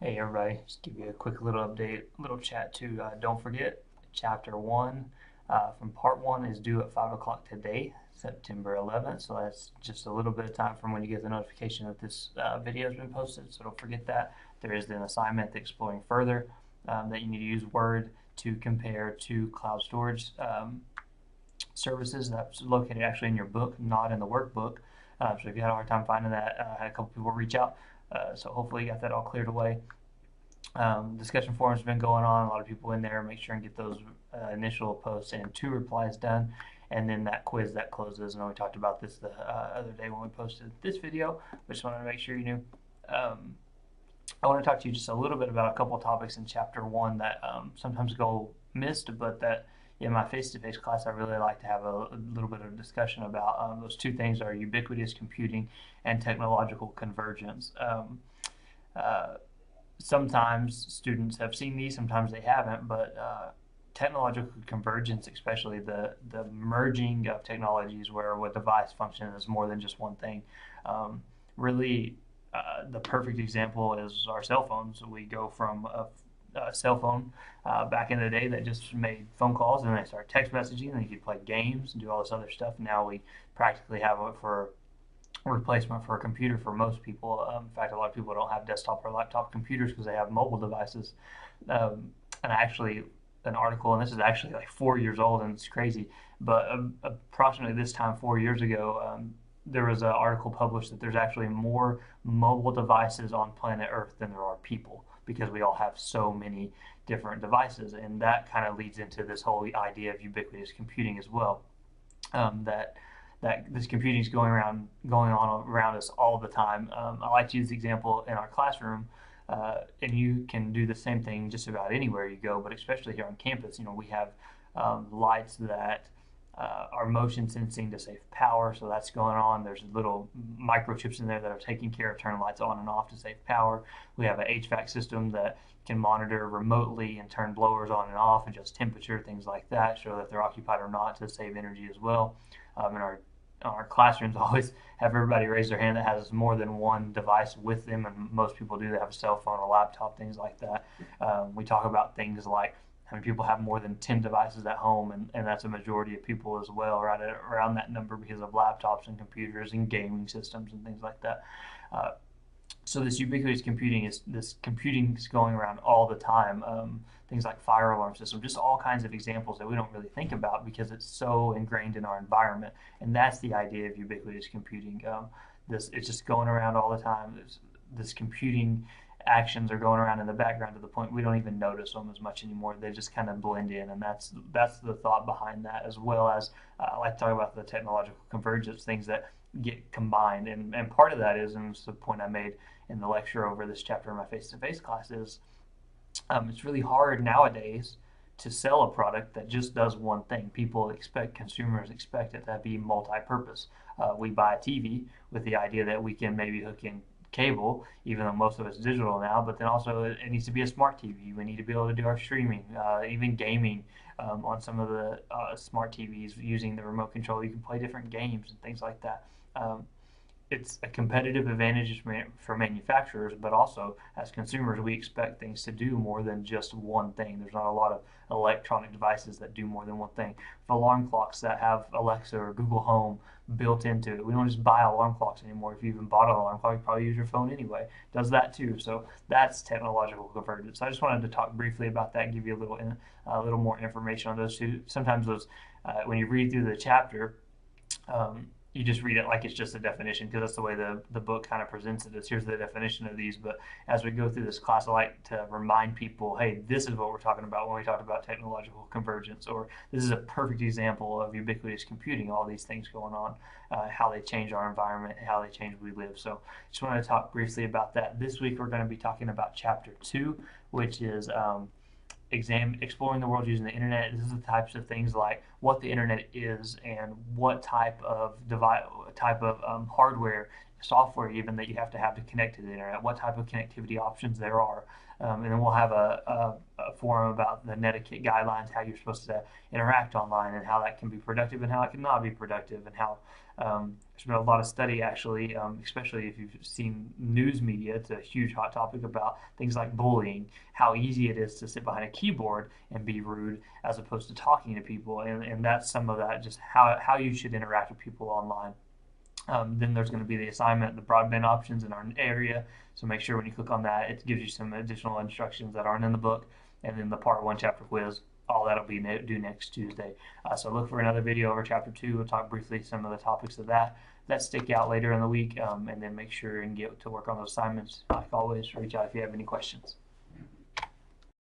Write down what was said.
Hey everybody, just give you a quick little update, little chat too. Don't forget, chapter 1 from part 1 is due at 5 o'clock today, September 11th. So that's just a little bit of time from when you get the notification that this video has been posted. So don't forget that. There is an assignment, the Exploring Further, that you need to use Word to compare to cloud storage services. That's located actually in your book, not in the workbook. So if you had a hard time finding that, I had a couple people reach out. So hopefully you got that all cleared away. Discussion forums have been going on. A lot of people in there. Make sure and get those initial posts and 2 replies done. And then that quiz that closes. And we talked about this the other day when we posted this video. But just wanted to make sure you knew. I want to talk to you just a little bit about a couple of topics in chapter 1 that sometimes go missed, but that in my face-to-face class I really like to have a little bit of discussion about. Those 2 things are ubiquitous computing and technological convergence. Sometimes students have seen these, sometimes they haven't, but technological convergence, especially the merging of technologies where a device functions as more than just one thing, really the perfect example is our cell phones. We go from a cell phone back in the day that just made phone calls, and then they started text messaging, and you could play games and do all this other stuff. Now we practically have it for replacement for a computer for most people. In fact, a lot of people don't have desktop or laptop computers because they have mobile devices. And actually, an article, and this is actually like 4 years old, and it's crazy, but approximately this time 4 years ago, there was an article published that there's actually more mobile devices on planet Earth than there are people because we all have so many different devices. And that kind of leads into this whole idea of ubiquitous computing as well. That this computing is going on around us all the time. I like to use the example in our classroom, and you can do the same thing just about anywhere you go, but especially here on campus. We have lights that are motion sensing to save power, so that's going on. There's little microchips in there that are taking care of turning lights on and off to save power. We have an HVAC system that can monitor remotely and turn blowers on and off, adjust temperature, things like that, show that they're occupied or not to save energy as well. In our classrooms, always have everybody raise their hand that has more than one device with them, and most people do. They have a cell phone, a laptop, things like that. We talk about things like how many people have more than 10 devices at home, and that's a majority of people as well, right at around that number because of laptops and computers and gaming systems and things like that. So this ubiquitous computing is going around all the time. Things like fire alarm system, just all kinds of examples that we don't really think about because it's so ingrained in our environment. And that's the idea of ubiquitous computing. It's just going around all the time. This computing actions are going around in the background to the point we don't even notice them as much anymore. They just kind of blend in, and that's the thought behind that, as well as I like to talk about the technological convergence, things that get combined. And part of that is, and it's the point I made in the lecture over this chapter in my face-to-face class, is it's really hard nowadays to sell a product that just does one thing. Consumers expect it to be multi-purpose. We buy a TV with the idea that we can maybe hook in cable, even though most of it's digital now, but then also it needs to be a smart TV. We need to be able to do our streaming, even gaming on some of the smart TVs using the remote control. You can play different games and things like that. It's a competitive advantage for manufacturers, but also as consumers, we expect things to do more than just one thing. There's not a lot of electronic devices that do more than one thing. Alarm clocks that have Alexa or Google Home built into it. We don't just buy alarm clocks anymore. If you even bought an alarm clock, you probably use your phone anyway. It does that too. So that's technological convergence. So I just wanted to talk briefly about that, give you a little more information on those two. Sometimes when you read through the chapter, you just read it like it's just a definition because that's the way the book kind of presents it is here's the definition of these. But as we go through this class, I like to remind people, hey, this is what we're talking about when we talk about technological convergence, or this is a perfect example of ubiquitous computing, all these things going on, how they change our environment, how they change where we live. So just wanted to talk briefly about that. This week we're going to be talking about chapter 2, which is exploring the world using the internet. This is the types of things like what the internet is and what type of hardware software even that you have to connect to the internet, what type of connectivity options there are. And then we'll have a forum about the netiquette guidelines, how you're supposed to interact online, and how that can be productive and how it cannot be productive, and how there's been a lot of study actually, especially if you've seen news media. It's a huge hot topic about things like bullying, how easy it is to sit behind a keyboard and be rude as opposed to talking to people, and that's some of that, just how you should interact with people online. Then there's going to be the assignment, the broadband options in our area. So make sure when you click on that, it gives you some additional instructions that aren't in the book. And then the part one chapter quiz, all that'll be due next Tuesday. So look for another video over chapter 2. We'll talk briefly some of the topics of that stick out later in the week. And then make sure and get to work on those assignments. Like always, reach out if you have any questions.